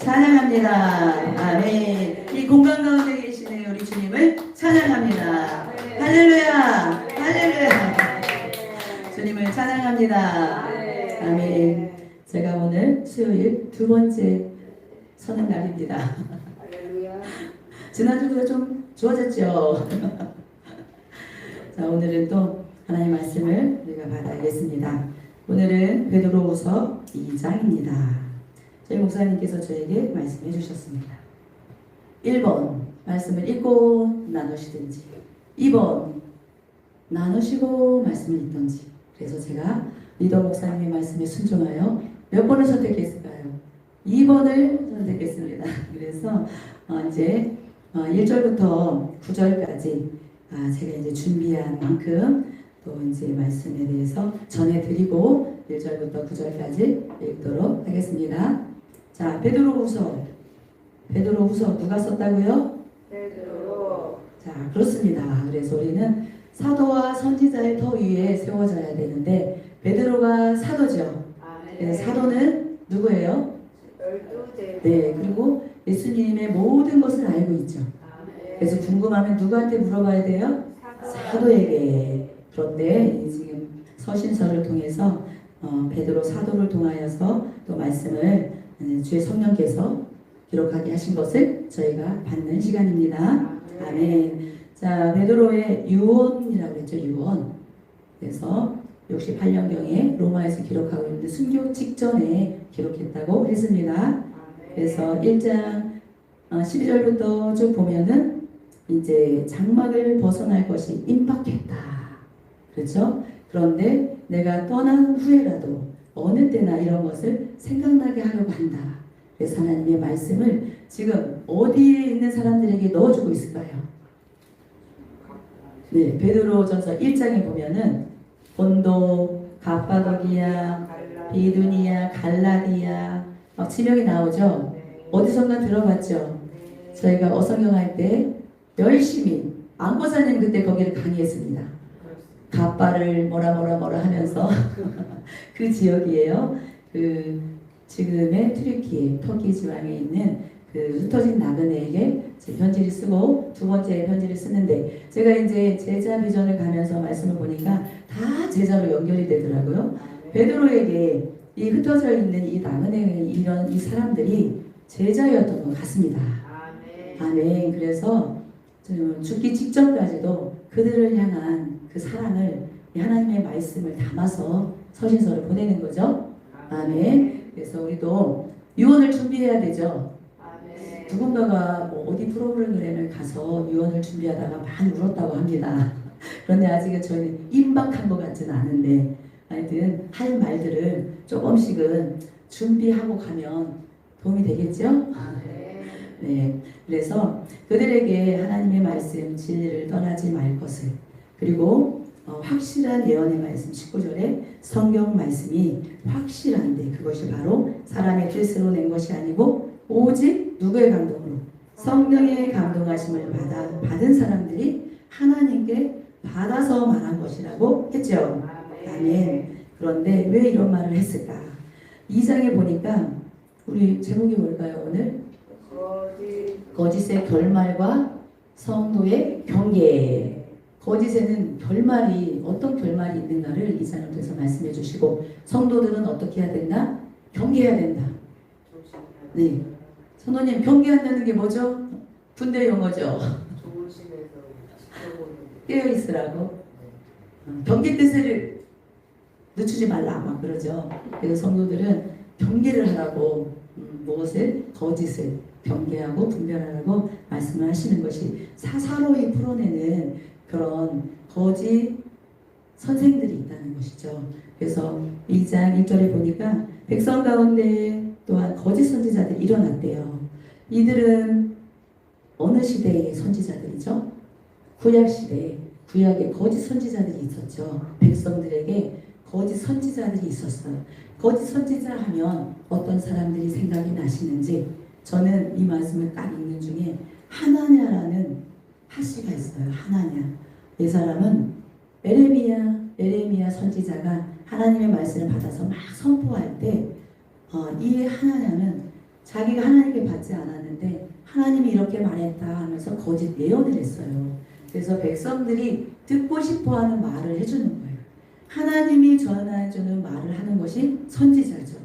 찬양합니다. 아멘. 이 공간 가운데 계시는 우리 주님을 찬양합니다. 할렐루야. 할렐루야. 주님을 찬양합니다. 아멘. 제가 오늘 수요일 두 번째 서는 날입니다. 지난주보다 좀 좋아졌죠? 자, 오늘은 또 하나님의 말씀을 우리가 받아야겠습니다. 오늘은 베드로후서 2장입니다. 저희 목사님께서 저에게 말씀해 주셨습니다. 1번 말씀을 읽고 나누시든지 2번 나누시고 말씀을 읽든지. 그래서 제가 리더 목사님의 말씀에 순종하여 몇 번을 선택했을까요? 2번을 선택했습니다. 그래서 이제 1절부터 9절까지 제가 이제 준비한 만큼 또 이제 말씀에 대해서 전해드리고 1절부터 9절까지 읽도록 하겠습니다. 자, 베드로후서 누가 썼다고요? 베드로. 자, 그렇습니다. 그래서 우리는 사도와 선지자의 터 위에 세워져야 되는데 베드로가 사도죠. 그래서 사도는 누구예요? 12제자. 네, 그리고 예수님의 모든 것을 알고 있죠. 그래서 궁금하면 누구한테 물어봐야 돼요? 사도에게. 그런데 지금 서신서를 통해서 베드로 사도를 통하여서 또 말씀을 주의 성령께서 기록하게 하신 것을 저희가 받는 시간입니다. 아멘. 자, 베드로의 유언이라고 했죠. 유언. 그래서 68년경에 로마에서 기록하고 있는데 순교 직전에 기록했다고 했습니다. 그래서 1장 12절부터 쭉 보면은 이제 장막을 벗어날 것이 임박했다. 그렇죠? 그런데 내가 떠난 후에라도 어느 때나 이런 것을 생각나게 하려고 한다. 그래서 하나님의 말씀을 지금 어디에 있는 사람들에게 넣어주고 있을까요? 네, 베드로전서 1장에 보면은 본도, 갑바도기야, 비두니아, 갈라디아 막 지명이 나오죠. 어디선가 들어봤죠. 저희가 어성경할 때 열심히 안고사님 그때 거기를 강의했습니다. 갑바를 뭐라 하면서 그 지역이에요. 그 지금의 튀르키예 터키 지방에 있는 그 흩어진 나그네에게 편지를 쓰고 두 번째 편지를 쓰는데 제가 이제 제자 비전을 가면서 말씀을 보니까 다 제자로 연결이 되더라고요. 베드로에게 이 흩어져 있는 이 나그네 이런 이 사람들이 제자였던 것 같습니다. 아멘. 그래서 죽기 직전까지도 그들을 향한 그 사랑을 하나님의 말씀을 담아서 서신서를 보내는 거죠. 아멘. 그래서 우리도 유언을 준비해야 되죠. 누군가가 뭐 어디 프로그램을 가서 유언을 준비하다가 많이 울었다고 합니다. 그런데 아직은 저희는 임박한 것 같지는 않은데 하여튼 할 말들을 조금씩은 준비하고 가면 도움이 되겠죠? 네. 그래서 그들에게 하나님의 말씀 진리를 떠나지 말 것을 그리고 확실한 예언의 말씀 19절에 성경 말씀이 확실한데 그것이 바로 사람의 뜻으로 낸 것이 아니고 오직 누구의 감동으로 성령의 감동하심을 받은 사람들이 하나님께 받아서 말한 것이라고 했죠. 아멘. 그런데 왜 이런 말을 했을까? 2장에 보니까 우리 제목이 뭘까요 오늘? 거짓의 결말과 성도의 경계. 거짓에는 결말이 어떤 결말이 있는가를 2장을 통해서 말씀해 주시고 성도들은 어떻게 해야 된다? 경계해야 된다. 네. 성도님 경계한다는 게 뭐죠? 군대 용어죠. 깨어 있으라고. 경계 뜻을 늦추지 말라 막 그러죠. 그래서 성도들은 경계를 하라고 무엇을? 거짓을 경계하고 분별하라고 말씀을 하시는 것이 사사로이 풀어내는 그런 거짓 선생들이 있다는 것이죠. 그래서 2장 1절에 보니까 백성 가운데 또한 거짓 선지자들이 일어났대요. 이들은 어느 시대의 선지자들이죠? 구약 시대에 구약에 거짓 선지자들이 있었죠. 백성들에게 거짓 선지자들이 있었어요. 거짓 선지자 하면 어떤 사람들이 생각이 나시는지 저는 이 말씀을 딱 읽는 중에 하나냐라는 하씨가 있어요. 하나냐. 이 사람은 에레미야 선지자가 하나님의 말씀을 받아서 막 선포할 때 이 하나냐는 자기가 하나님께 받지 않았는데 하나님이 이렇게 말했다 하면서 거짓 예언을 했어요. 그래서 백성들이 듣고 싶어하는 말을 해주는 거예요. 하나님이 전해주는 말을 하는 것이 선지자죠.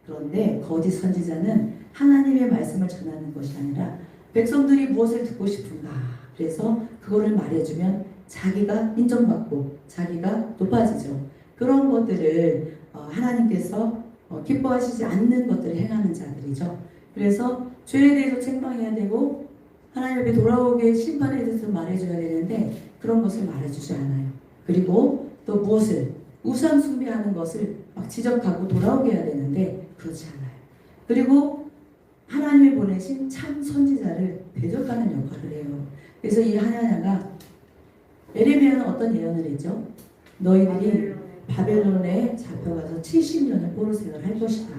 그런데 거짓 선지자는 하나님의 말씀을 전하는 것이 아니라 백성들이 무엇을 듣고 싶은가, 그래서 그거를 말해주면 자기가 인정받고 자기가 높아지죠. 그런 것들을 하나님께서 기뻐하시지 않는 것들을 행하는 자들이죠. 그래서 죄에 대해서 책망해야 되고 하나님 앞에 돌아오게 심판에 대해서 말해줘야 되는데 그런 것을 말해주지 않아요. 그리고 또 무엇을 우상 숭배하는 것을 막 지적하고 돌아오게 해야 되는데 그렇지 않아요. 그리고 하나님이 보내신 참 선지자를 대적하는 역할을 해요. 그래서 이 하나냐가 에레미야는 어떤 예언을 했죠? 너희들이 바벨론에 잡혀가서 70년을 포로생활을 할 것이다.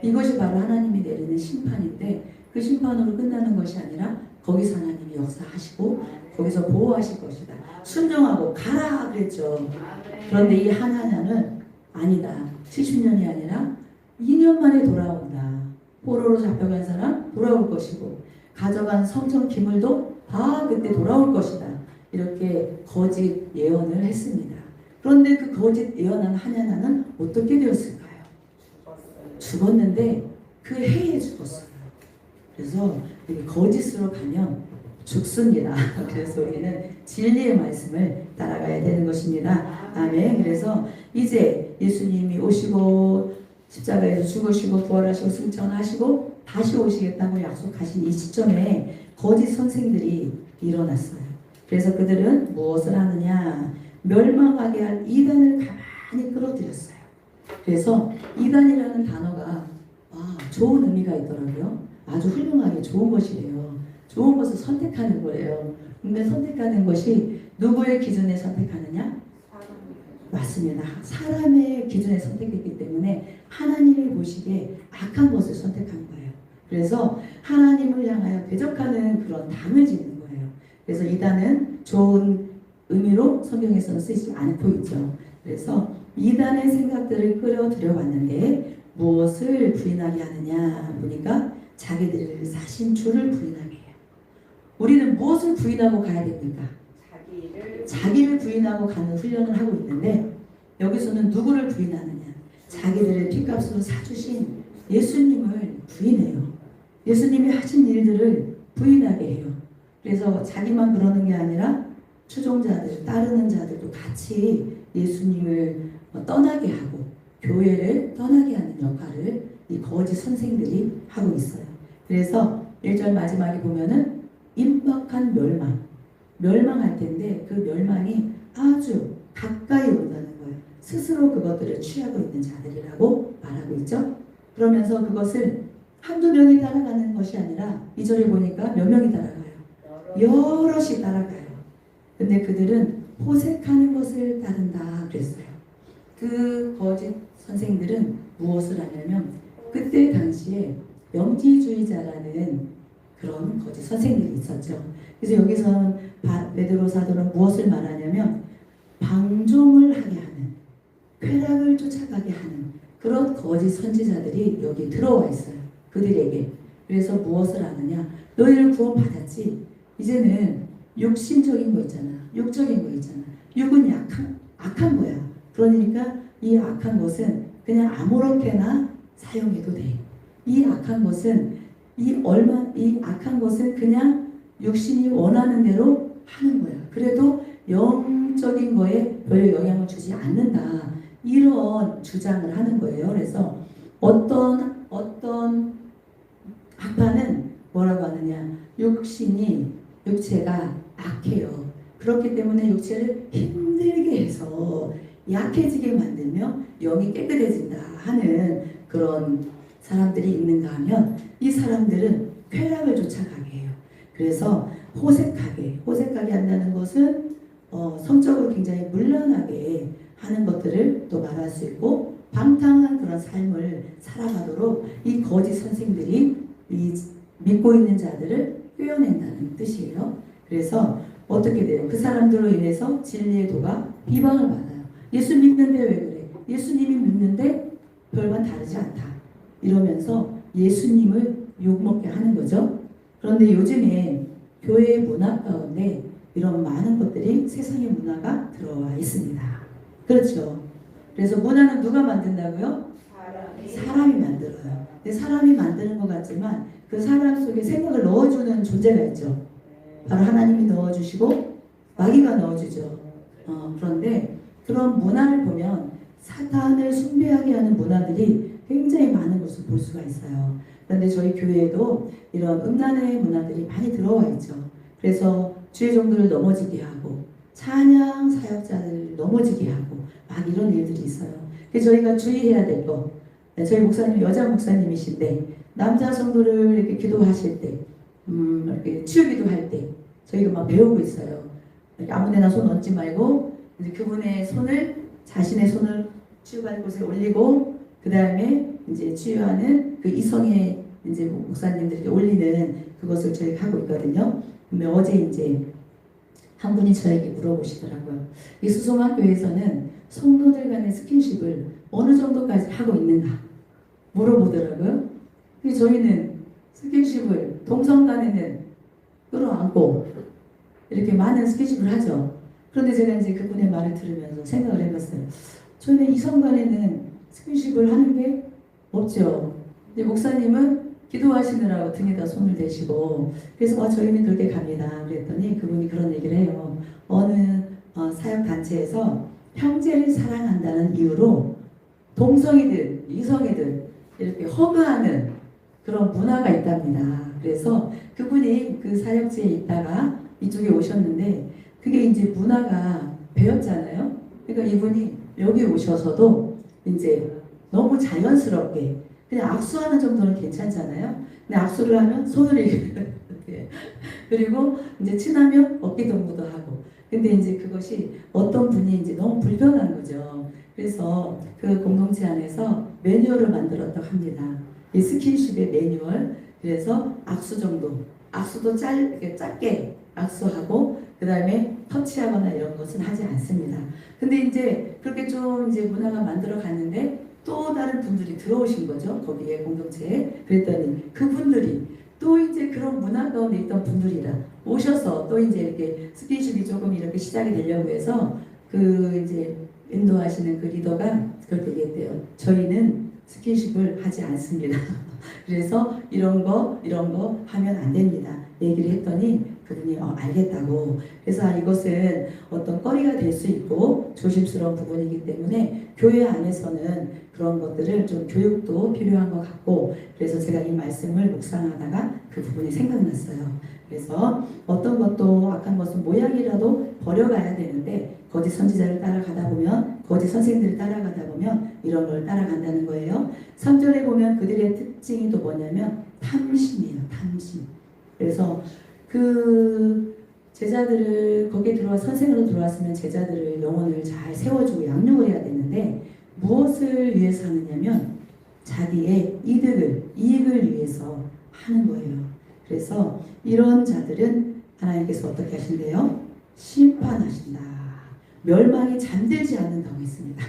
이것이 바로 하나님이 내리는 심판인데 그 심판으로 끝나는 것이 아니라 거기서 하나님이 역사하시고 거기서 보호하실 것이다. 순종하고 가라 그랬죠. 그런데 이 하나냐는 아니다. 70년이 아니라 2년 만에 돌아온다. 포로로 잡혀간 사람 돌아올 것이고 가져간 성전 기물도 다 그때 돌아올 것이다. 이렇게 거짓 예언을 했습니다. 그런데 그 거짓 예언한 하나냐는 어떻게 되었을까요? 죽었는데 그 해에 죽었어요. 그래서 거짓으로 가면 죽습니다. 그래서 우리는 진리의 말씀을 따라가야 되는 것입니다. 아멘. 그래서 이제 예수님이 오시고 십자가에서 죽으시고 부활하시고 승천하시고 다시 오시겠다고 약속하신 이 시점에 거짓 선생들이 일어났어요. 그래서 그들은 무엇을 하느냐? 멸망하게 할 이단을 가만히 끌어들였어요. 그래서 이단이라는 단어가 좋은 의미가 있더라고요. 아주 훌륭하게 좋은 것이래요. 좋은 것을 선택하는 거예요. 근데 선택하는 것이 누구의 기준에 선택하느냐? 맞습니다. 사람의 기준에 선택했기 때문에 하나님이 보시기에 악한 것을 선택한 거예요. 그래서 하나님을 향하여 대적하는 그런 당을 짓는 거예요. 그래서 이단은 좋은 의미로 성경에서는 쓰지 않고 있죠. 그래서 이단의 생각들을 끌어들여 왔는데 무엇을 부인하게 하느냐 보니까 자기들을 사신 주를 부인하게 해요. 우리는 무엇을 부인하고 가야 됩니까? 자기를 부인하고 가는 훈련을 하고 있는데 여기서는 누구를 부인하느냐? 자기들의 핏값으로 사주신 예수님을 부인해요. 예수님이 하신 일들을 부인하게 해요. 그래서 자기만 그러는 게 아니라 추종자들, 따르는 자들도 같이 예수님을 떠나게 하고 교회를 떠나게 하는 역할을 이 거짓 선생들이 하고 있어요. 그래서 1절 마지막에 보면은 임박한 멸망할 텐데 그 멸망이 아주 가까이 온다는 거예요. 스스로 그것들을 취하고 있는 자들이라고 말하고 있죠. 그러면서 그것을 한두 명이 따라가는 것이 아니라 2절에 보니까 몇 명이 따라가요? 여럿이 따라가요. 근데 그들은 호색하는 것을 따른다 그랬어요. 그 거짓 선생들은 무엇을 하냐면 그때 당시에 영지주의자라는 그런 거짓 선생들이 있었죠. 그래서 여기서는 베드로 사도는 무엇을 말하냐면 방종을 하게 하는, 쾌락을 쫓아가게 하는 그런 거짓 선지자들이 여기 들어와 있어요. 그들에게. 그래서 무엇을 하느냐? 너희를 구원받았지. 이제는 육신적인 거 있잖아. 육적인 거 있잖아. 육은 악한 거야. 그러니까 이 악한 것은 그냥 아무렇게나 사용해도 돼. 이 악한 것은 이 악한 것은 그냥 육신이 원하는 대로 하는 거야. 그래도 영적인 거에 별 영향을 주지 않는다. 이런 주장을 하는 거예요. 그래서 어떤 학파는 뭐라고 하느냐? 육체가 악해요. 그렇기 때문에 육체를 힘들게 해서 약해지게 만들며 영이 깨끗해진다 하는 그런 사람들이 있는가 하면 이 사람들은 쾌락을 쫓아가게 해요. 그래서 호색하게 한다는 것은 성적으로 굉장히 문란하게 하는 것들을 또 말할 수 있고 방탕한 그런 삶을 살아가도록 이 거짓 선생들이 이 믿고 있는 자들을 꿰어낸다는 뜻이에요. 그래서 어떻게 돼요? 그 사람들로 인해서 진리의 도가 비방을 받아요. 예수 믿는데 왜 그래? 예수님이 믿는데 별반 다르지 않다. 이러면서 예수님을 욕먹게 하는 거죠. 그런데 요즘에 교회의 문화 가운데 이런 많은 것들이 세상의 문화가 들어와 있습니다. 그렇죠. 그래서 문화는 누가 만든다고요? 사람이 만들어요. 근데 사람이 만드는 것 같지만 그 사람 속에 생각을 넣어주는 존재가 있죠. 바로 하나님이 넣어주시고 마귀가 넣어주죠. 그런데 그런 문화를 보면 사탄을 숭배하게 하는 문화들이 굉장히 많은 것을 볼 수가 있어요. 그런데 저희 교회에도 이런 음란의 문화들이 많이 들어와 있죠. 그래서 주의 종들을 넘어지게 하고 찬양 사역자들을 넘어지게 하고 막 이런 일들이 있어요. 그래서 저희가 주의해야 될 거, 저희 목사님 여자 목사님이신데 남자 성도를 이렇게 기도하실 때, 이렇게 치유기도 할 때 저희가 막 배우고 있어요. 이렇게 아무데나 손 얹지 말고 이제 그분의 손을 자신의 손을 치유받을 곳에 올리고 그 다음에 이제 치유하는 그 이성의 이제 목사님들이 올리는 그것을 저희가 하고 있거든요. 근데 어제 이제 한 분이 저에게 물어보시더라고요. 이 수송학교에서는 성도들 간의 스킨십을 어느 정도까지 하고 있는가 물어보더라고요. 근데 저희는 스킨십을 동성 간에는 끌어안고 이렇게 많은 스킨십을 하죠. 그런데 제가 이제 그분의 말을 들으면서 생각을 해봤어요. 저희는 이성 간에는 스킨십을 하는 게 없죠. 근데 목사님은 기도하시느라고 등에다 손을 대시고 그래서 저희는 그렇게 갑니다. 그랬더니 그분이 그런 얘기를 해요. 어느 사역단체에서 형제를 사랑한다는 이유로 동성이들, 이성애들 이렇게 허그하는 그런 문화가 있답니다. 그래서 그분이 그 사역지에 있다가 이쪽에 오셨는데 그게 이제 문화가 배웠잖아요. 그러니까 이분이 여기 오셔서도 이제 너무 자연스럽게 그냥 악수하는 정도는 괜찮잖아요. 근데 악수를 하면 손을 이렇게 그리고 이제 친하면 어깨 동무도 하고. 근데 이제 그것이 어떤 분이 이제 너무 불편한 거죠. 그래서 그 공동체 안에서 매뉴얼을 만들었다고 합니다. 이 스킨십의 매뉴얼. 그래서 악수 정도, 악수도 짧게 악수하고 그 다음에 터치하거나 이런 것은 하지 않습니다. 근데 이제 그렇게 좀 이제 문화가 만들어 갔는데 또 다른 분들이 들어오신 거죠. 거기에 공동체에. 그랬더니 그분들이 또 이제 그런 문화 가운데 있던 분들이라 오셔서 또 이제 이렇게 스킨십이 조금 이렇게 시작이 되려고 해서 그 이제 인도하시는 그 리더가 그렇게 얘기했대요. 저희는 스킨십을 하지 않습니다. 그래서 이런 거 하면 안 됩니다. 얘기를 했더니 그분이 알겠다고. 그래서 이것은 어떤 거리가 될 수 있고 조심스러운 부분이기 때문에 교회 안에서는 그런 것들을 좀 교육도 필요한 것 같고 그래서 제가 이 말씀을 묵상하다가 그 부분이 생각났어요. 그래서 어떤 것도 악한 것은 모양이라도 버려가야 되는데 거짓 선지자를 따라가다 보면 거짓 선생님들을 따라가다 보면 이런 걸 따라간다는 거예요. 3절에 보면 그들의 특징이 또 뭐냐면 탐심이에요. 탐심. 그래서 그 제자들을 거기에 들어와 선생으로 들어왔으면 제자들을 영혼을 잘 세워주고 양육을 해야 되는데 무엇을 위해서 하느냐면 자기의 이익을 위해서 하는 거예요. 그래서 이런 자들은 하나님께서 어떻게 하신대요? 심판하신다. 멸망에 잠들지 않는다고 했습니다.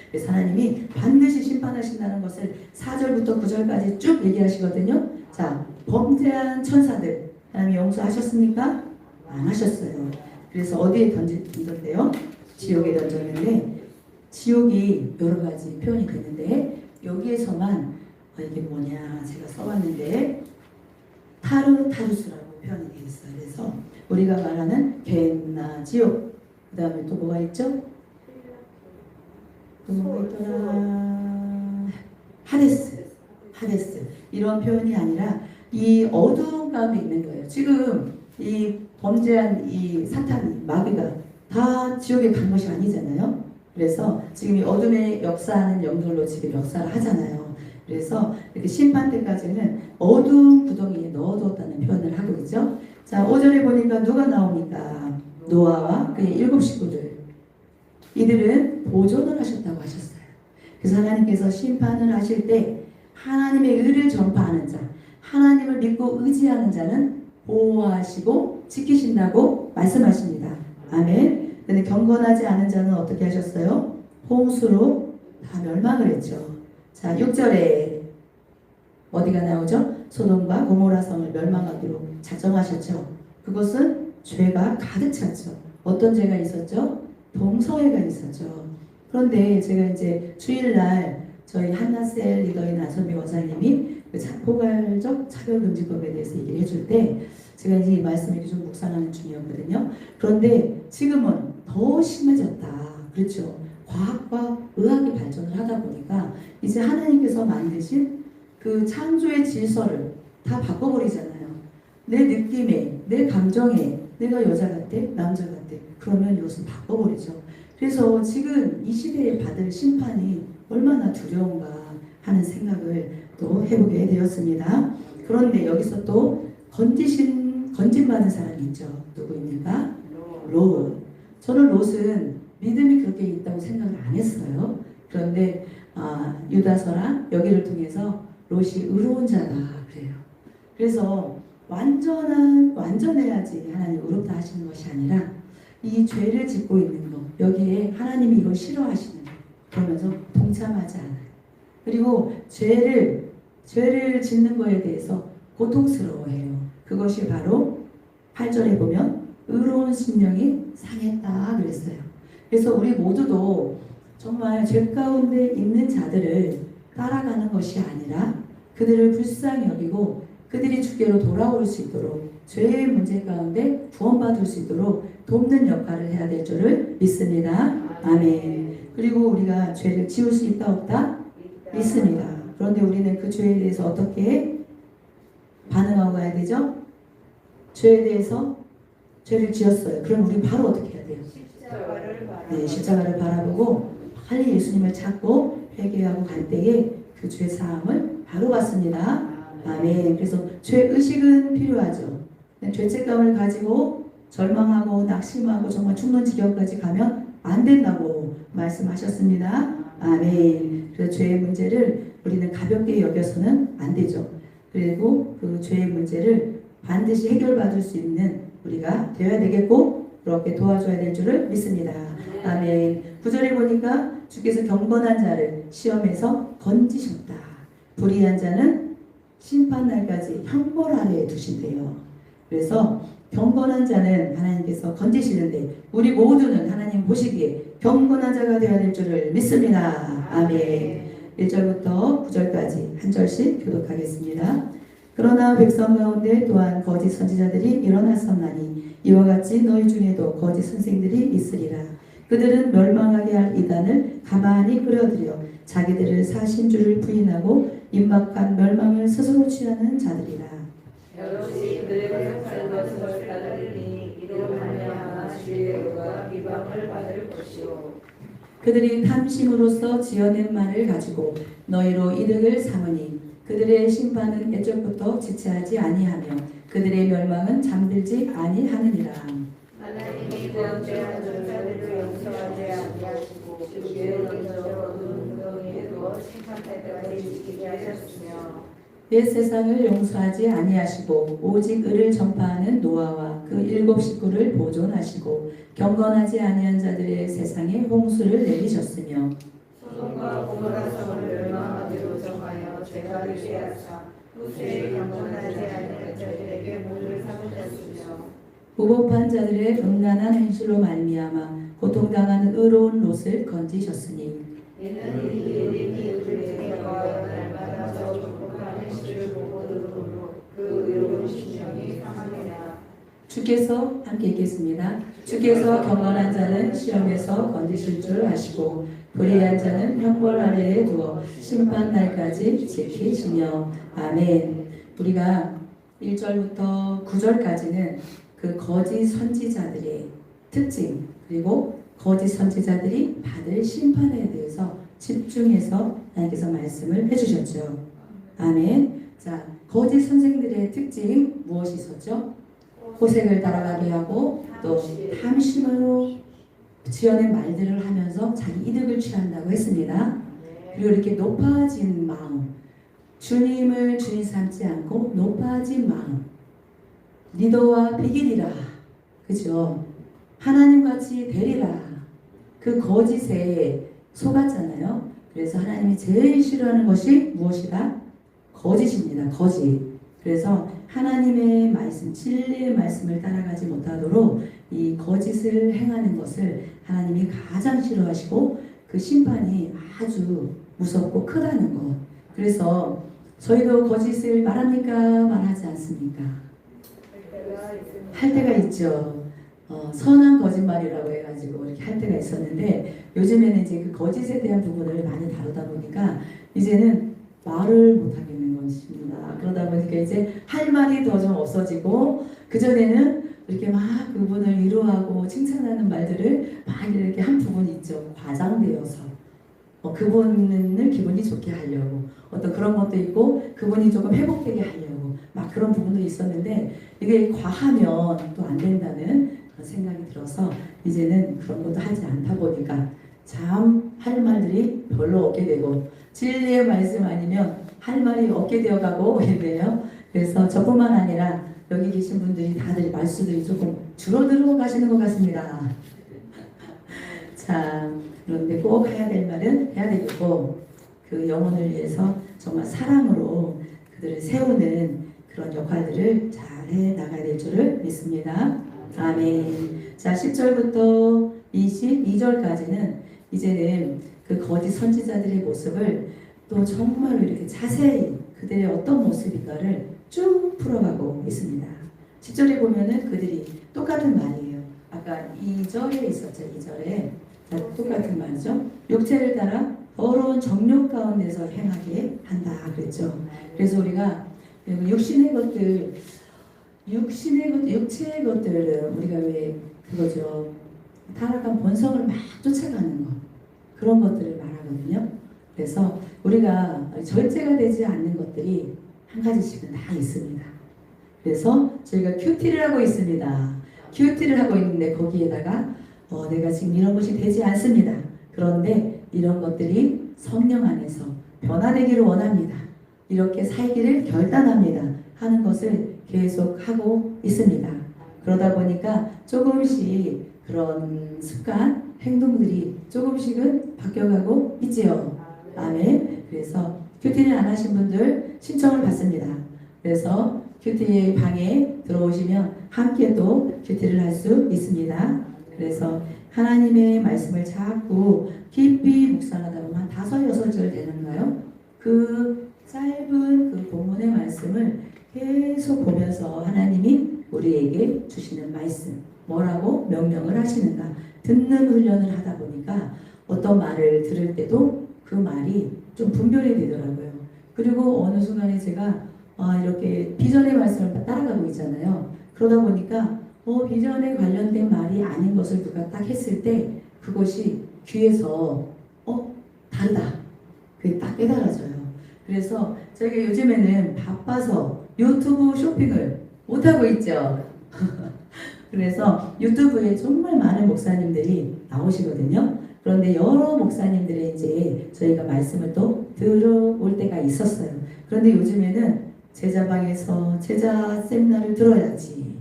그래서 하나님이 반드시 심판하신다는 것을 4절부터 9절까지 쭉 얘기하시거든요. 자, 범죄한 천사들 하나님이 용서하셨습니까? 안 하셨어요. 그래서 어디에 던졌대요? 지옥에 던졌는데 지옥이 여러 가지 표현이 됐는데 여기에서만 이게 뭐냐 제가 써봤는데 타루스라고 표현이 되어 있어요. 그래서 우리가 말하는 겐나 지옥 그 다음에 또 뭐가 있죠? 또 뭐가 있더라? 하데스 이런 표현이 아니라 이 어두운 가운데 있는 거예요. 지금 이 범죄한 이 사탄 마귀가 다 지옥에 간 것이 아니잖아요. 그래서 지금 이 어둠의 역사하는 영들로 지금 역사를 하잖아요. 그래서 이렇게 심판 때까지는 어두운 구덩이에 넣어두었다는 표현을 하고 있죠. 자, 5절에 보니까 누가 나옵니까? 노아와 그의 7 식구들. 이들은 보존을 하셨다고 하셨어요. 그래서 하나님께서 심판을 하실 때 하나님의 의를 전파하는 자, 하나님을 믿고 의지하는 자는 보호하시고 지키신다고 말씀하십니다. 아멘. 근데 경건하지 않은 자는 어떻게 하셨어요? 홍수로 다 멸망을 했죠. 자, 6절에 어디가 나오죠? 소돔과 고모라 성을 멸망하기로 작정하셨죠. 그것은 죄가 가득 찼죠. 어떤 죄가 있었죠? 동서애가 있었죠. 그런데 제가 이제 주일날 저희 한나셀 리더인 안선미 원사님이 그 포괄적 차별금지법에 대해서 얘기를 해줄 때 제가 이제 이 말씀을 좀 묵상하는 중이었거든요. 그런데 지금은 더 심해졌다. 그렇죠. 과학과 의학이 발전을 하다 보니까 이제 하나님께서 만드신 그 창조의 질서를 다 바꿔버리잖아요. 내 느낌에, 내 감정에 내가 여자 같아, 남자 같아. 그러면 이것을 바꿔버리죠. 그래서 지금 이 시대에 받을 심판이 얼마나 두려운가 하는 생각을 또 해보게 되었습니다. 그런데 여기서 또 건진받은 사람이 있죠. 누구입니까? 롯. 저는 롯은 믿음이 그렇게 있다고 생각을 안 했어요. 그런데 유다서랑 여기를 통해서 롯이 의로운 자다 그래요. 그래서 완전해야지 하나님 의롭다 하시는 것이 아니라 이 죄를 짓고 있는 것 여기에 하나님이 이걸 싫어하시는 것 그러면서 동참하지 않아요. 그리고 죄를 짓는 거에 대해서 고통스러워해요. 그것이 바로 8절에 보면 의로운 심령이 상했다 그랬어요. 그래서 우리 모두도 정말 죄 가운데 있는 자들을 따라가는 것이 아니라 그들을 불쌍히 여기고 그들이 주께로 돌아올 수 있도록 죄의 문제 가운데 구원받을 수 있도록 돕는 역할을 해야 될 줄을 믿습니다. 아멘. 그리고 우리가 죄를 지울 수 있다 없다? 믿습니다. 그런데 우리는 그 죄에 대해서 어떻게 반응하고 가야 되죠? 죄에 대해서 죄를 지었어요. 그럼 우리 바로 어떻게 해야 돼요? 네, 십자가를 바라보고 빨리 예수님을 찾고 회개하고 갈 때에 그 죄 사함을 바로 받습니다. 아멘. 그래서 죄 의식은 필요하죠. 죄책감을 가지고 절망하고 낙심하고 정말 죽는 지경까지 가면 안 된다고 말씀하셨습니다. 아멘. 그래서 죄의 문제를 우리는 가볍게 여겨서는 안 되죠. 그리고 그 죄의 문제를 반드시 해결받을 수 있는 우리가 되어야 되겠고 그렇게 도와줘야 될 줄을 믿습니다. 아멘. 9절에 보니까 주께서 경건한 자를 시험에서 건지셨다. 불의한 자는 심판날까지 형벌 아래에 두신대요. 그래서 경건한 자는 하나님께서 건지시는데 우리 모두는 하나님 보시기에 경건한 자가 되어야 될 줄을 믿습니다. 아멘. 1절부터 9절까지 한 절씩 교독하겠습니다. 그러나 백성 가운데 또한 거짓 선지자들이 일어났었나니 이와 같이 너희 중에도 거짓 선생들이 있으리라. 그들은 멸망하게 할 이단을 가만히 끌어들여 자기들을 사신 줄을 부인하고 임박한 멸망을 스스로 취하는 자들이라. 여럿이 그들의 행하는 것을 따르니 이로 말미암아 주의 의와 비방을 받을 것이요. 그들이 탐심으로써 지어낸 말을 가지고 너희로 이득을 삼으니 그들의 심판은 애적부터 지체하지 아니하며 그들의 멸망은 잠들지 아니하느니라. 하나님이 범죄하는 자들을 용서하지 아니하시고 주의 먼저 눈덩이에 두어 심판할 때까지 지키게 하셨으며 내 세상을 용서하지 아니하시고 오직 의를 전파하는 노아와 그 7 식구를 보존하시고 경건하지 아니한 자들의 세상에 홍수를 내리셨으며 소돔과 고모라 성을 멸망하기로 정하여 죄가 되게 하사 후세에 경건하지 아니한 자들에게 물을 삼으셨으며 무법한 자들의 음란한 행실로 말미암아 고통당하는 의로운 롯을 건지셨으니 이는 이들이 그들에게 거하여 날마다 저 조국한 행실을 보고 들으므로 그 의로운 심령이 상하니라. 주께서 함께 읽겠습니다. 주께서 경건한 자는 시험에서 건지실 줄 아시고 불의한 자는 형벌 아래에 두어 심판 날까지 지키시며 아멘. 우리가 1절부터 9절까지는 그 거짓 선지자들의 특징 그리고 거짓 선지자들이 받을 심판에 대해서 집중해서 하나님께서 말씀을 해주셨죠. 아멘. 자, 거짓 선생들의 특징 무엇이 있었죠? 호색을 따라가게 하고 또 탐심으로 지어낸 말들을 하면서 자기 이득을 취한다고 했습니다. 그리고 이렇게 높아진 마음, 주님을 주인 삼지 않고 높아진 마음, 리더와 비기리라, 그죠? 하나님같이 되리라. 그 거짓에 속았잖아요. 그래서 하나님이 제일 싫어하는 것이 무엇이다? 거짓입니다. 거짓. 그래서 하나님의 말씀, 진리의 말씀을 따라가지 못하도록 이 거짓을 행하는 것을 하나님이 가장 싫어하시고 그 심판이 아주 무섭고 크다는 것. 그래서 저희도 거짓을 말합니까? 말하지 않습니까? 할 때가 있죠. 선한 거짓말이라고 해가지고 이렇게 할 때가 있었는데 요즘에는 이제 그 거짓에 대한 부분을 많이 다루다 보니까 이제는 말을 못 하겠는 것입니다. 그러다 보니까 이제 할 말이 더 좀 없어지고 그전에는 이렇게 막 그분을 위로하고 칭찬하는 말들을 막 이렇게 한 부분이 있죠. 과장되어서 그분을 기분이 좋게 하려고 어떤 그런 것도 있고 그분이 조금 회복되게 하려고 막 그런 부분도 있었는데 이게 과하면 또 안 된다는 그런 생각이 들어서 이제는 그런 것도 하지 않다 보니까 참 할 말들이 별로 없게 되고 진리의 말씀 아니면 할 말이 없게 되어가고 있네요. 그래서 저뿐만 아니라 여기 계신 분들이 다들 말수들이 조금 줄어들어 가시는 것 같습니다. 자, 그런데 꼭 해야 될 말은 해야 되겠고 그 영혼을 위해서 정말 사랑으로 그들을 세우는 그런 역할들을 잘 해 나가야 될 줄을 믿습니다. 아멘. 자, 10절부터 22절까지는 이제는 그 거짓 선지자들의 모습을 또 정말로 이렇게 자세히 그들의 어떤 모습인가를 쭉 풀어가고 있습니다. 10절에 보면은 그들이 똑같은 말이에요. 아까 2절에 있었죠. 2절에 똑같은 말이죠. 육체를 따라 더러운 정욕 가운데서 행하게 한다 그랬죠. 그래서 우리가 육신의 것들, 육체의 것들을 우리가 왜 그거죠. 타락한 본성을 막 쫓아가는 것 그런 것들을 말하거든요. 그래서 우리가 절제가 되지 않는 것들이 한 가지씩은 다 있습니다. 그래서 저희가 큐티를 하고 있습니다. 큐티를 하고 있는데 거기에다가 내가 지금 이런 것이 되지 않습니다. 그런데 이런 것들이 성령 안에서 변화되기를 원합니다. 이렇게 살기를 결단합니다. 하는 것을 계속 하고 있습니다. 그러다 보니까 조금씩 그런 습관, 행동들이 조금씩은 바뀌어가고 있지요. 아멘. 그래서 큐티를 안 하신 분들 신청을 받습니다. 그래서 큐티 방에 들어오시면 함께 또 큐티를 할 수 있습니다. 그래서 하나님의 말씀을 자꾸 깊이 묵상하다 보면 한 5, 6절 되는가요? 그 짧은 그 본문의 말씀을 계속 보면서 하나님이 우리에게 주시는 말씀 뭐라고 명령을 하시는가 듣는 훈련을 하다 보니까 어떤 말을 들을 때도 그 말이 좀 분별이 되더라고요. 그리고 어느 순간에 제가 이렇게 비전의 말씀을 따라가고 있잖아요. 그러다 보니까 비전에 관련된 말이 아닌 것을 누가 딱 했을 때 그것이 귀에서 다르다. 그게 딱 깨달아져요. 그래서 저희가 요즘에는 바빠서 유튜브 쇼핑을 못하고 있죠. 그래서 유튜브에 정말 많은 목사님들이 나오시거든요. 그런데 여러 목사님들의 이제 저희가 말씀을 또 들어올 때가 있었어요. 그런데 요즘에는 제자방에서 제자 세미나를 들어야지.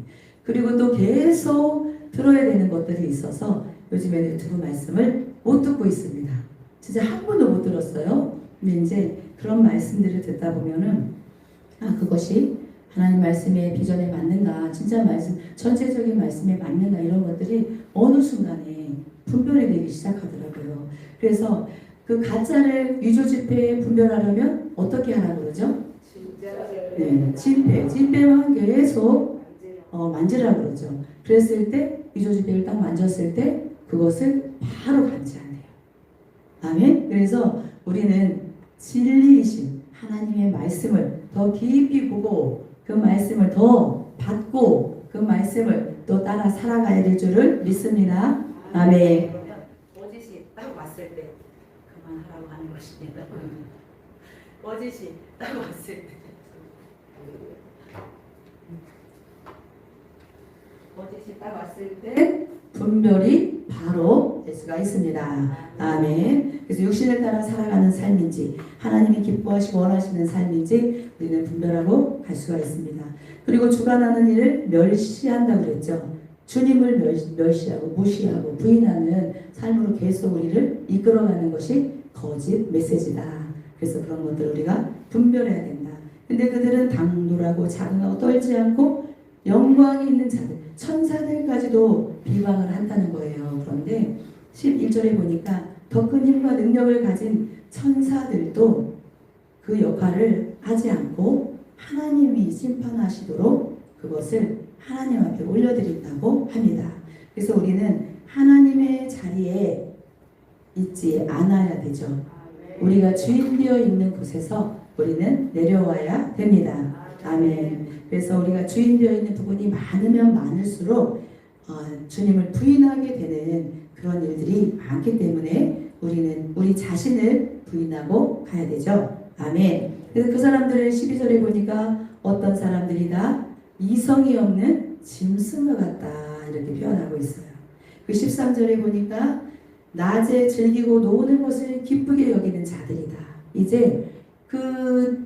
그리고 또 계속 들어야 되는 것들이 있어서 요즘에는 유튜브 말씀을 못 듣고 있습니다. 진짜 한 번도 못 들었어요. 근데 이제 그런 말씀들을 듣다 보면은 그것이 하나님 말씀의 비전에 맞는가, 진짜 말씀, 전체적인 말씀에 맞는가 이런 것들이 어느 순간에 분별이 되기 시작하더라고요. 그래서 그 가짜를 위조 지폐에 분별하려면 어떻게 하라고 그러죠? 네, 진폐만 계속 만지라고 그러죠. 그랬을 때 위조 지폐를 딱 만졌을 때 그것을 바로 감지하네요. 아멘. 그래서 우리는 진리이신 하나님의 말씀을 더 깊이 보고 그 말씀을 더 받고 그 말씀을 또 따라 살아가야 될 줄을 믿습니다. 아멘. 거짓이 딱 왔을 때 그만하라고 하는 것입니다. 거짓이 딱 왔을 때 거짓이 딱 왔을 때 분별이 바로 될 수가 있습니다. 아멘. 그래서 육신을 따라 살아가는 삶인지 하나님이 기뻐하시고 원하시는 삶인지 우리는 분별하고 갈 수가 있습니다. 그리고 주관하는 일을 멸시한다고 그랬죠. 주님을 멸시하고 무시하고 부인하는 삶으로 계속 우리를 이끌어가는 것이 거짓 메시지다. 그래서 그런 것들을 우리가 분별해야 된다. 근데 그들은 당돌하고 자긍하고 떨지 않고 영광이 있는 자들, 천사들까지도 비방을 한다는 거예요. 그런데 11절에 보니까 더 큰 힘과 능력을 가진 천사들도 그 역할을 하지 않고 하나님이 심판하시도록 그것을 하나님 앞에 올려드린다고 합니다. 그래서 우리는 하나님의 자리에 있지 않아야 되죠. 우리가 주인되어 있는 곳에서 우리는 내려와야 됩니다. 아멘. 그래서 우리가 주인되어 있는 부분이 많으면 많을수록 주님을 부인하게 되는 그런 일들이 많기 때문에 우리는 우리 자신을 부인하고 가야 되죠. 아멘. 그래서 그 사람들을 12절에 보니까 어떤 사람들이다 이성이 없는 짐승과 같다 이렇게 표현하고 있어요. 그 13절에 보니까 낮에 즐기고 노는 것을 기쁘게 여기는 자들이다. 이제 그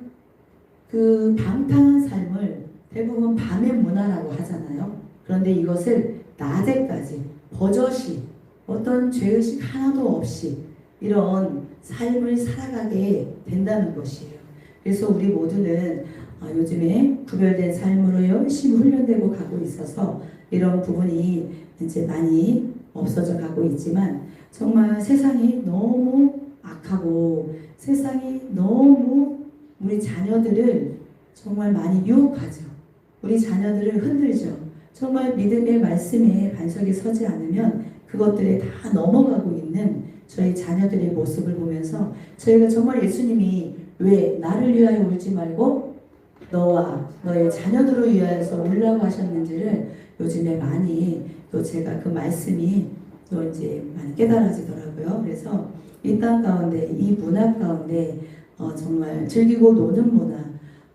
방탕한 삶을 대부분 밤의 문화라고 하잖아요. 그런데 이것을 낮에까지 버젓이 어떤 죄의식 하나도 없이 이런 삶을 살아가게 된다는 것이에요. 그래서 우리 모두는 요즘에 구별된 삶으로 열심히 훈련되고 가고 있어서 이런 부분이 이제 많이 없어져 가고 있지만 정말 세상이 너무 악하고 세상이 너무 우리 자녀들을 정말 많이 유혹하죠. 우리 자녀들을 흔들죠. 정말 믿음의 말씀에 반석이 서지 않으면 그것들에 다 넘어가고 있는 저희 자녀들의 모습을 보면서 저희가 정말 예수님이 왜 나를 위하여 울지 말고 너와 너의 자녀들을 위하여서 울라고 하셨는지를 요즘에 많이 또 제가 그 말씀이 또 이제 많이 깨달아지더라고요. 그래서 이 땅 가운데 이 문화 가운데 정말 즐기고 노는 문화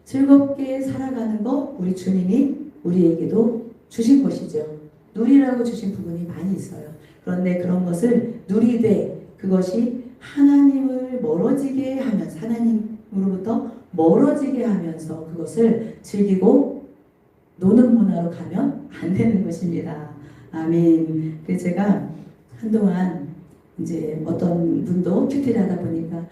즐겁게 살아가는 거 우리 주님이 우리에게도 주신 것이죠. 누리라고 주신 부분이 많이 있어요. 그런데 그런 것을 누리되 그것이 하나님을 멀어지게 하면서 하나님으로부터 멀어지게 하면서 그것을 즐기고 노는 문화로 가면 안 되는 것입니다. 아멘. 그래서 제가 한동안 이제 어떤 분도 큐티를 하다 보니까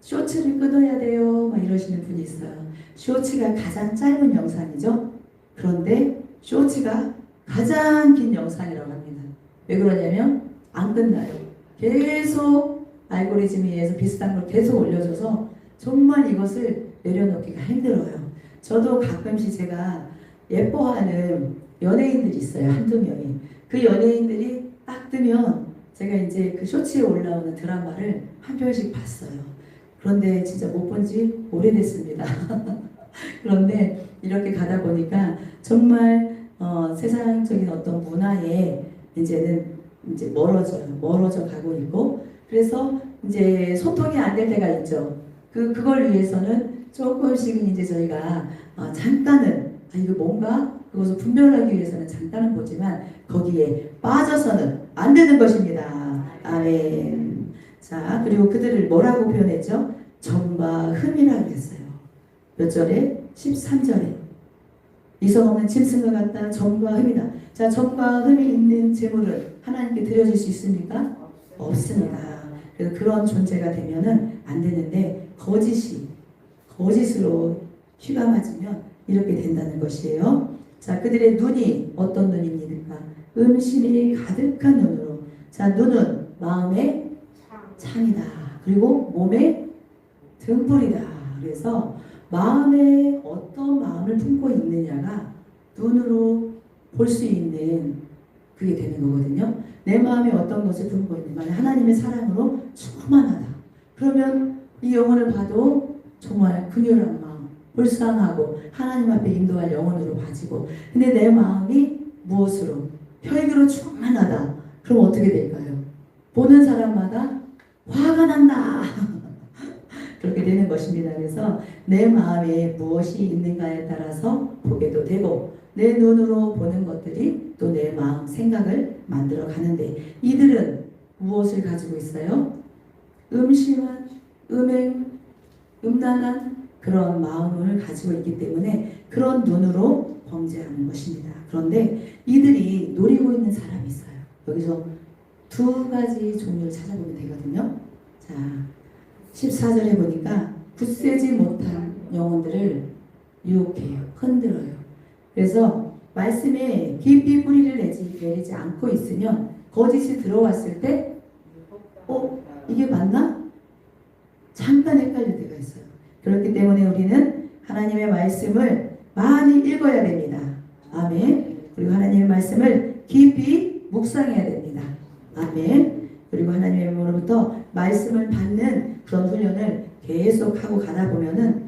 쇼츠를 끊어야 돼요 막 이러시는 분이 있어요. 쇼츠가 가장 짧은 영상이죠. 그런데 쇼츠가 가장 긴 영상이라고 합니다. 왜 그러냐면 안 끝나요. 계속 알고리즘에 의해서 비슷한 걸 계속 올려줘서 정말 이것을 내려놓기가 힘들어요. 저도 가끔씩 제가 예뻐하는 연예인들이 있어요. 한두 명이. 그 연예인들이 딱 뜨면 제가 이제 그 쇼츠에 올라오는 드라마를 한 편씩 봤어요. 그런데 진짜 못 본 지 오래됐습니다. 그런데 이렇게 가다 보니까 정말 세상적인 어떤 문화에 이제는 이제 멀어져 가고 있고 그래서 이제 소통이 안 될 때가 있죠. 그걸 위해서는 조금씩은 이제 저희가 잠깐은 이거 뭔가 그것을 분별하기 위해서는 잠깐은 보지만 거기에 빠져서는 안 되는 것입니다. 아멘. 자, 그리고 그들을 뭐라고 표현했죠? 점과 흠이라고 했어요. 몇 절에? 13절에. 이성 없는 짐승과 같다. 점과 흠이다. 자, 점과 흠이 있는 재물을 하나님께 드려줄 수 있습니까? 없습니다. 그래서 그런 존재가 되면은 안 되는데 거짓으로 휘감아지면 이렇게 된다는 것이에요. 자, 그들의 눈이 어떤 눈입니까? 음심이 가득한 눈으로. 자, 눈은 마음의 창이다. 그리고 몸의 등불이다. 그래서 마음에 어떤 마음을 품고 있느냐가 눈으로 볼 수 있는 그게 되는 거거든요. 내 마음에 어떤 것을 품고 있는 만약 하나님의 사랑으로 충만하다. 그러면 이 영혼을 봐도 정말 긍휼한 마음, 불쌍하고 하나님 앞에 인도할 영혼으로 봐지고 근데 내 마음이 무엇으로? 혈기로 충만하다. 그럼 어떻게 될까요? 보는 사람마다 화가 난다. 그렇게 되는 것입니다. 그래서 내 마음에 무엇이 있는가에 따라서 보게도 되고 내 눈으로 보는 것들이 또 내 마음 생각을 만들어 가는데 이들은 무엇을 가지고 있어요? 음심한, 음란한 그런 마음을 가지고 있기 때문에 그런 눈으로 범죄하는 것입니다. 그런데 이들이 노리고 있는 사람이 있어요. 여기서 두 가지 종류를 찾아보면 되거든요. 자, 14절에 보니까 굳세지 못한 영혼들을 유혹해요. 흔들어요. 그래서 말씀에 깊이 뿌리를 내리지 않고 있으면 거짓이 들어왔을 때 이게 맞나? 잠깐 헷갈릴 때가 있어요. 그렇기 때문에 우리는 하나님의 말씀을 많이 읽어야 됩니다. 아멘. 그리고 하나님의 말씀을 깊이 묵상해야 됩니다. 아멘. 그리고 하나님으로부터 말씀을 받는 그런 훈련을 계속 하고 가다 보면은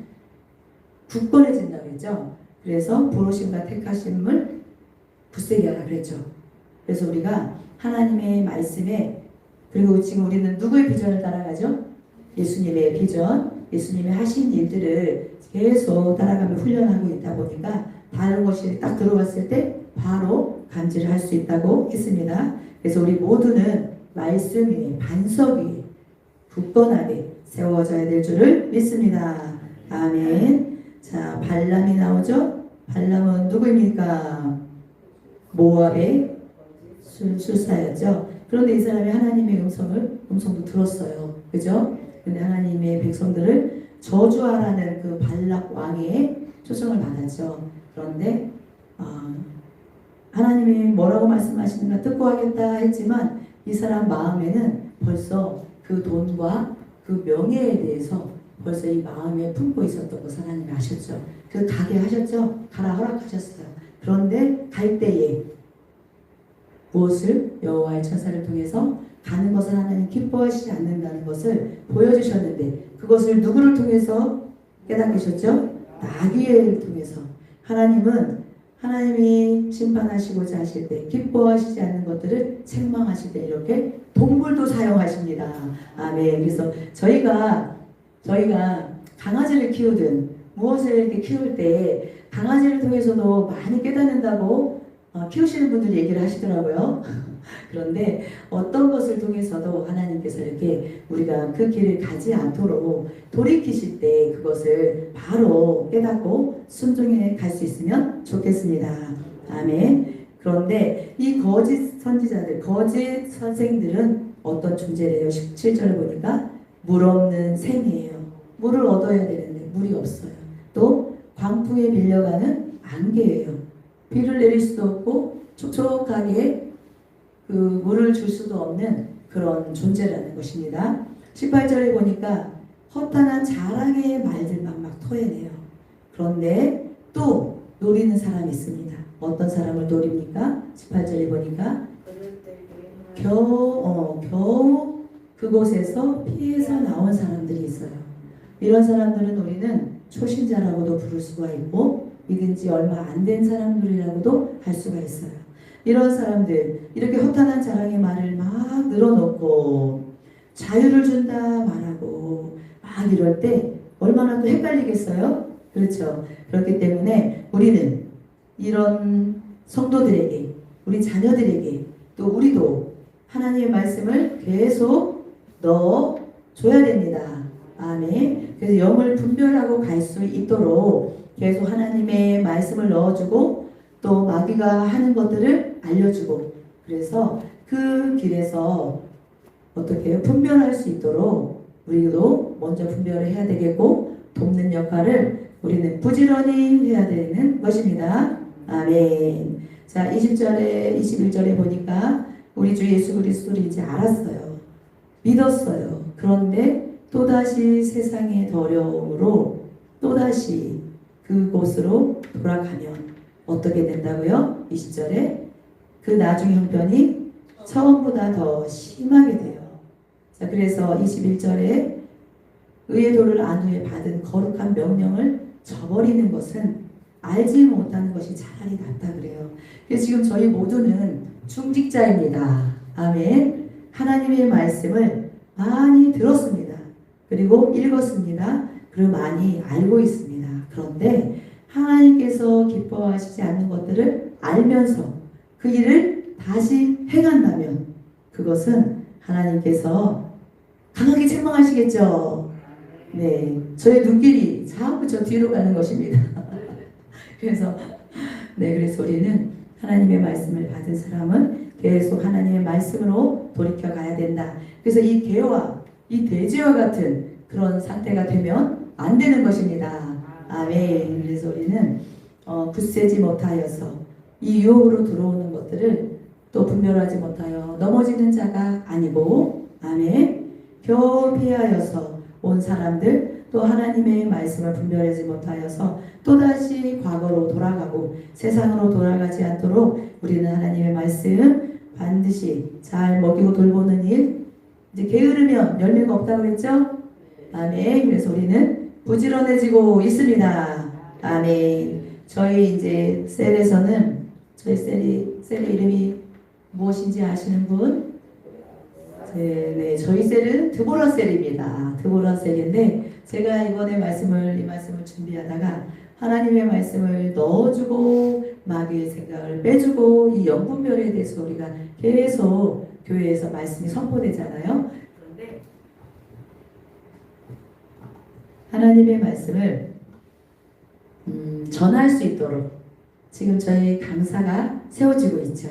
굳건해진다고 했죠. 그래서 부르심과 택하심을 굳세게 하라 그랬죠. 그래서 우리가 하나님의 말씀에, 그리고 지금 우리는 누구의 비전을 따라가죠? 예수님의 비전, 예수님이 하신 일들을 계속 따라가며 훈련하고 있다 보니까 다른 것이 딱 들어왔을 때 바로 감지를 할 수 있다고 했습니다. 그래서 우리 모두는 말씀 위에, 반석 위에 굳건하게 세워져야 될 줄을 믿습니다. 아멘. 자, 발람이 나오죠? 발람은 누구입니까? 모압의 술사였죠. 그런데 이 사람이 하나님의 음성도 들었어요. 그죠? 근데 하나님의 백성들을 저주하라는 그 발락 왕의 초청을 받았죠. 그런데 하나님이 뭐라고 말씀하시는가 듣고 하겠다 했지만 이 사람 마음에는 벌써 그 돈과 그 명예에 대해서 벌써 이 마음에 품고 있었던 것을 하나님이 아셨죠. 그래서 가게 하셨죠. 가라 허락하셨어요. 그런데 갈 때에 무엇을 여호와의 천사를 통해서 가는 것을 하나님 기뻐하시지 않는다는 것을 보여주셨는데 그것을 누구를 통해서 깨닫게 하셨죠? 나귀를 통해서. 하나님이 심판하시고자 하실 때 기뻐하시지 않는 것들을 책망하실 때 이렇게 동물도 사용하십니다. 아멘. 그래서 저희가 강아지를 키우든 무엇을 이렇게 키울 때 강아지를 통해서도 많이 깨닫는다고 키우시는 분들이 얘기를 하시더라고요. 그런데 어떤 것을 통해서도 하나님께서 이렇게 우리가 그 길을 가지 않도록 돌이키실 때 그것을 바로 깨닫고 순종해 갈 수 있으면 좋겠습니다. 아멘. 그런데 이 거짓 선지자들, 거짓 선생들은 어떤 존재래요? 17절을 보니까 물 없는 샘이에요. 물을 얻어야 되는데 물이 없어요. 또 광풍에 밀려가는 안개예요. 비를 내릴 수도 없고 촉촉하게 그 물을 줄 수도 없는 그런 존재라는 것입니다. 18절에 보니까 허탄한 자랑의 말들만 막 토해내요. 그런데 또 노리는 사람이 있습니다. 어떤 사람을 노립니까? 18절에 보니까 겨우 그곳에서 피해서 나온 사람들이 있어요. 이런 사람들은 우리는 초신자라고도 부를 수가 있고 믿은 지 얼마 안 된 사람들이라고도 할 수가 있어요. 이런 사람들, 이렇게 허탄한 자랑의 말을 막 늘어놓고 자유를 준다 말하고 막 이럴 때 얼마나 또 헷갈리겠어요? 그렇죠. 그렇기 때문에 우리는 이런 성도들에게, 우리 자녀들에게, 또 우리도 하나님의 말씀을 계속 넣어줘야 됩니다. 아멘. 그래서 영을 분별하고 갈 수 있도록 계속 하나님의 말씀을 넣어주고 또 마귀가 하는 것들을 알려주고 그래서 그 길에서 어떻게 해요? 분별할 수 있도록 우리도 먼저 분별을 해야 되겠고 돕는 역할을 우리는 부지런히 해야 되는 것입니다. 아멘. 자, 20절에 21절에 보니까 우리 주 예수 그리스도를 이제 알았어요. 믿었어요. 그런데 또다시 세상의 더러움으로 또다시 그곳으로 돌아가면 어떻게 된다고요? 20절에 그 나중 형편이 처음보다 더 심하게 돼요. 자, 그래서 21절에 의의 도를 안 후에 받은 거룩한 명령을 저버리는 것은 알지 못하는 것이 차라리 낫다 그래요. 그래서 지금 저희 모두는 중직자입니다. 아멘. 하나님의 말씀을 많이 들었습니다. 그리고 읽었습니다. 그리고 많이 알고 있습니다. 그런데 하나님께서 기뻐하시지 않는 것들을 알면서 그 일을 다시 행한다면 그것은 하나님께서 강하게 책망하시겠죠. 네, 저의 눈길이 자꾸 저 뒤로 가는 것입니다. 그래서 우리는 하나님의 말씀을 받은 사람은 계속 하나님의 말씀으로 돌이켜 가야 된다. 그래서 이 개와 이 돼지와 같은 그런 상태가 되면 안 되는 것입니다. 아멘. 그래서 우리는 굳세지 못하여서 이 유혹으로 들어오는 것들을 또 분별하지 못하여 넘어지는 자가 아니고 아멘. 겨우 피하여서 온 사람들 또 하나님의 말씀을 분별하지 못하여서 또다시 과거로 돌아가고 세상으로 돌아가지 않도록 우리는 하나님의 말씀 반드시 잘 먹이고 돌보는 일. 이제 게으르면 열매가 없다고 그랬죠? 아멘. 그래서 우리는 부지런해지고 있습니다. 아멘. 저희 이제 셀에서는 저희 셀의 이름이 무엇인지 아시는 분? 네, 저희 셀은 드보라 셀입니다. 드보라 셀인데 제가 이 말씀을 준비하다가 하나님의 말씀을 넣어주고 마귀의 생각을 빼주고 이 영분별에 대해서 우리가 계속 교회에서 말씀이 선포되잖아요. 그런데 하나님의 말씀을 전할 수 있도록 지금 저희 강사가 세워지고 있죠.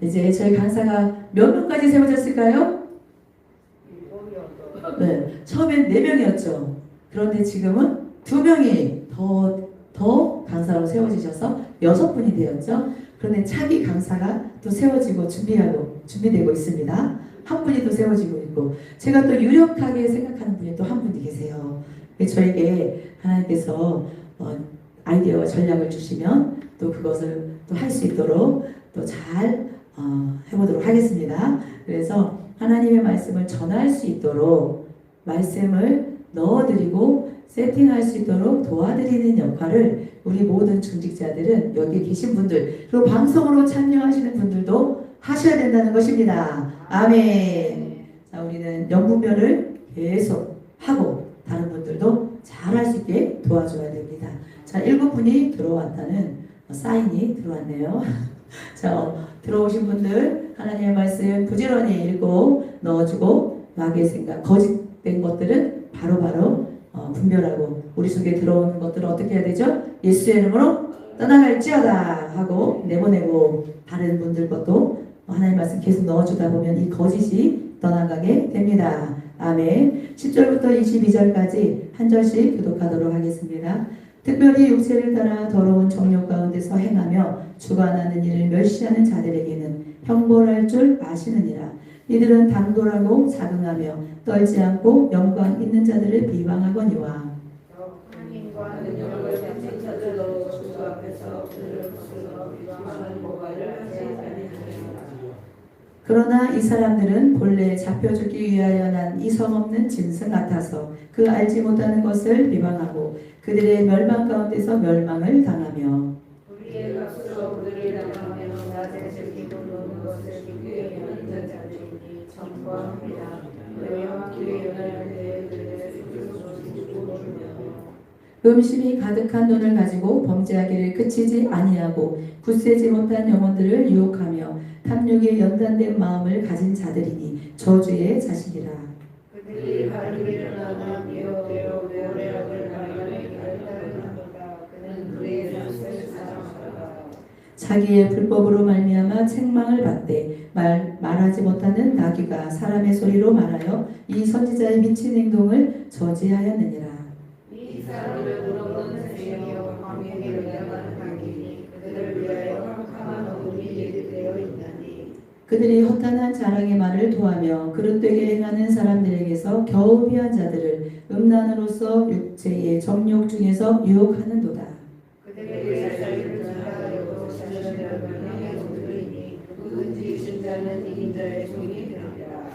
이제 저희 강사가 몇 명까지 세워졌을까요? 네, 처음엔 4명이었죠. 그런데 지금은 2명이 더 강사로 세워지셔서 6분이 되었죠. 그런데 차기 강사가 또 세워지고 준비되고 있습니다. 한 분이 또 세워지고 있고 제가 또 유력하게 생각하는 분이 또 한 분이 계세요. 저에게 하나님께서 아이디어와 전략을 주시면 또 그것을 또 할 수 있도록 또 잘 해보도록 하겠습니다. 그래서 하나님의 말씀을 전할 수 있도록 말씀을 넣어드리고 세팅할 수 있도록 도와드리는 역할을 우리 모든 중직자들은 여기 계신 분들 그리고 방송으로 참여하시는 분들도 하셔야 된다는 것입니다. 아멘. 자, 우리는 영분별을 계속 하고 다른 분들도 잘 할 수 있게 도와줘야 됩니다. 자, 7분이 들어왔다는 사인이 들어왔네요. 자, 들어오신 분들 하나님의 말씀 부지런히 읽고 넣어주고 마귀의 생각, 거짓된 것들은 바로바로 분별하고 우리 속에 들어오는 것들은 어떻게 해야 되죠? 예수의 이름으로 떠나갈지어다 하고 내보내고 다른 분들 것도 하나님의 말씀 계속 넣어주다 보면 이 거짓이 떠나가게 됩니다. 아멘. 10절부터 22절까지 한 절씩 교독하도록 하겠습니다. 특별히 육체를 따라 더러운 정욕 가운데서 행하며 주관하는 일을 멸시하는 자들에게는 형벌할 줄 아시느니라. 이들은 당돌하고 자긍하며 떨지 않고 영광 있는 자들을 비방하거니와 하나님과 능력을 가진 자들로 주 앞에서 그들을 거슬러 비방하는 모발을 하지 아니하느니라. 그러나 이 사람들은 본래 잡혀주기 위하여 난 이성 없는 짐승 같아서 그 알지 못하는 것을 비방하고 그들의 멸망 가운데서 멸망을 당하며 우리의 값으로 그들을 당하며 낮에 즐기고 노는 것을 기쁘게 여기는 자들이니 정과합니다. 왜냐하면 기회에 연할 때에 그들의 수주로 주며 음심이 가득한 눈을 가지고 범죄하기를 그치지 아니하고 굳세지 못한 영혼들을 유혹하며 탐욕에 연단된 마음을 가진 자들이니 저주의 자식이라. 그들이 발을 일어나면 미워되어 오래락을 발견하게 하는도다. 그는 그의 낯을 사랑하다. 자기의 불법으로 말미암아 책망을 받되 말하지 못하는 나귀가 사람의 소리로 말하여 이 선지자의 미친 행동을 저지하였느니라. 이 사람을 물어보는 새이여 광야에 연약한 나귀니 그들을 위하여 캄캄한 어둠이 예비되어 있나니 그들이 허탄한 자랑의 말을 토하며 그릇되게 행하는 사람들에게서 겨우 피한 자들을 음란으로서 육체의 정욕 중에서 유혹하는도다. 그들에게 자기를 전하여도 자신을 명령해 오르리니 누구든지 준 자는 이긴 자의 종이 되리라.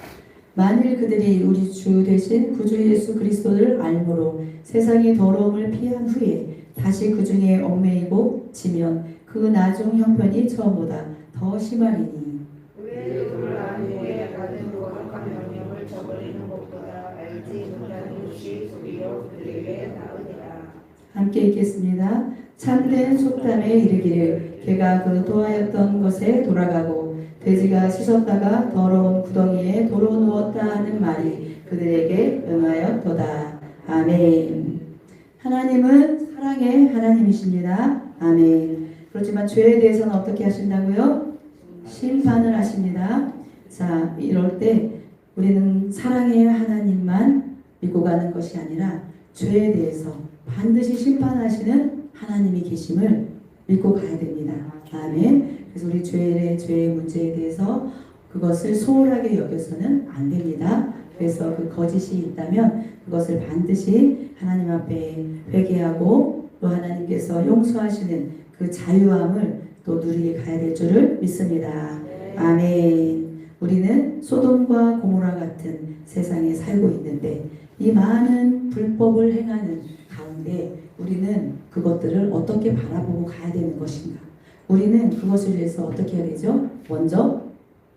만일 그들이 우리 주 대신 구주 예수 그리스도를 알므로 세상의 더러움을 피한 후에 다시 그 중에 얽매이고 지면 그 나중 형편이 처음보다 더 심하리니 왜 그를 안 후에 받은 거룩한 명령을 저버리는 것보다 알지 못하는 것이 도리어 그들에게 나으니라. 함께 읽겠습니다. 참된 속담에 이르기를 개가 그 토하였던 것에 돌아가고 돼지가 씻었다가 더러운 구덩이에 도로 누웠다 하는 말이 그들에게 응하였도다. 아멘. 하나님은 사랑의 하나님이십니다. 아멘. 그렇지만 죄에 대해서는 어떻게 하신다고요? 심판을 하십니다. 자, 이럴 때 우리는 사랑의 하나님만 믿고 가는 것이 아니라 죄에 대해서 반드시 심판하시는 하나님이 계심을 믿고 가야 됩니다. 아멘. 그래서 우리 죄의 문제에 대해서 그것을 소홀하게 여겨서는 안 됩니다. 그래서 그 거짓이 있다면 그것을 반드시 하나님 앞에 회개하고 또 하나님께서 용서하시는 그 자유함을 또 누리게 가야 될 줄을 믿습니다. 아멘. 우리는 소돔과 고모라 같은 세상에 살고 있는데 이 많은 불법을 행하는 가운데 우리는 그것들을 어떻게 바라보고 가야 되는 것인가? 우리는 그것을 위해서 어떻게 해야 되죠? 먼저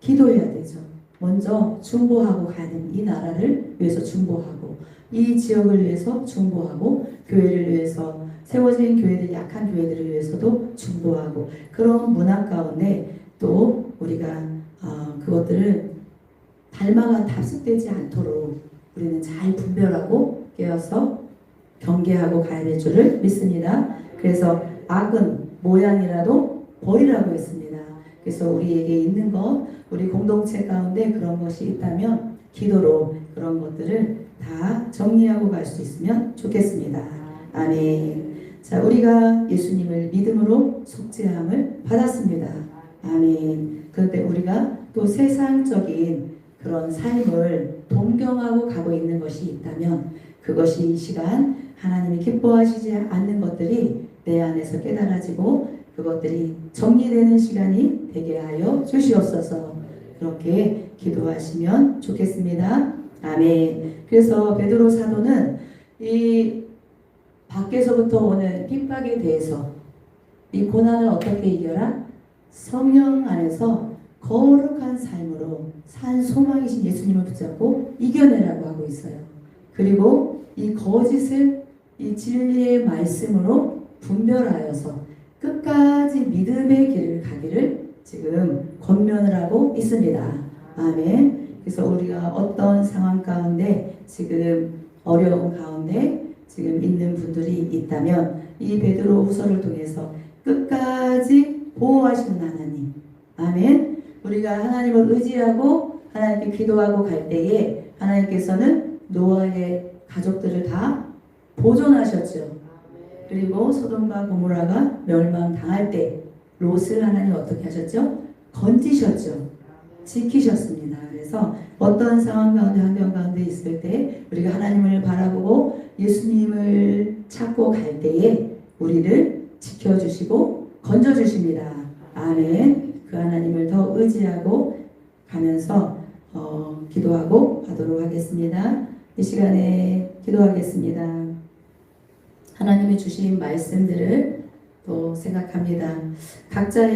기도해야 되죠. 먼저 중보하고 가야 됩니다. 이 나라를 위해서 중보하고 이 지역을 위해서 중보하고 교회를 위해서 세워진 교회들, 약한 교회들을 위해서도 중보하고 그런 문화 가운데 또 우리가 그것들을 닮아가 답습되지 않도록 우리는 잘 분별하고 깨어서 경계하고 가야 될 줄을 믿습니다. 그래서 악은 모양이라도 버리라고 했습니다. 그래서 우리에게 있는 것, 우리 공동체 가운데 그런 것이 있다면 기도로 그런 것들을 다 정리하고 갈 수 있으면 좋겠습니다. 아멘. 자, 우리가 예수님을 믿음으로 속죄함을 받았습니다. 아멘. 그런데 우리가 또 세상적인 그런 삶을 동경하고 가고 있는 것이 있다면 그것이 이 시간 하나님이 기뻐하시지 않는 것들이 내 안에서 깨달아지고 그것들이 정리되는 시간이 되게 하여 주시옵소서. 그렇게 기도하시면 좋겠습니다. 아멘. 그래서 베드로 사도는 이 밖에서부터 오는 핍박에 대해서 이 고난을 어떻게 이겨라? 성령 안에서 거룩한 삶으로 산 소망이신 예수님을 붙잡고 이겨내라고 하고 있어요. 그리고 이 거짓을 이 진리의 말씀으로 분별하여서 끝까지 믿음의 길을 가기를 지금 권면을 하고 있습니다. 아멘. 그래서 우리가 어떤 상황 가운데 지금 어려운 가운데 지금 있는 분들이 있다면 이 베드로 후서를 통해서 끝까지 보호하시는 하나님. 아멘. 우리가 하나님을 의지하고 하나님께 기도하고 갈 때에 하나님께서는 노아의 가족들을 다 보존하셨죠. 그리고 소돔과 고모라가 멸망당할 때 롯을 하나님 어떻게 하셨죠? 건지셨죠. 지키셨습니다. 그래서 어떤 상황 가운데 환경 가운데 있을 때 우리가 하나님을 바라보고 예수님을 찾고 갈 때에 우리를 지켜주시고 건져주십니다. 아멘. 그 하나님을 더 의지하고 가면서 기도하고 가도록 하겠습니다. 이 시간에 기도하겠습니다. 하나님이 주신 말씀들을 또 생각합니다. 각자의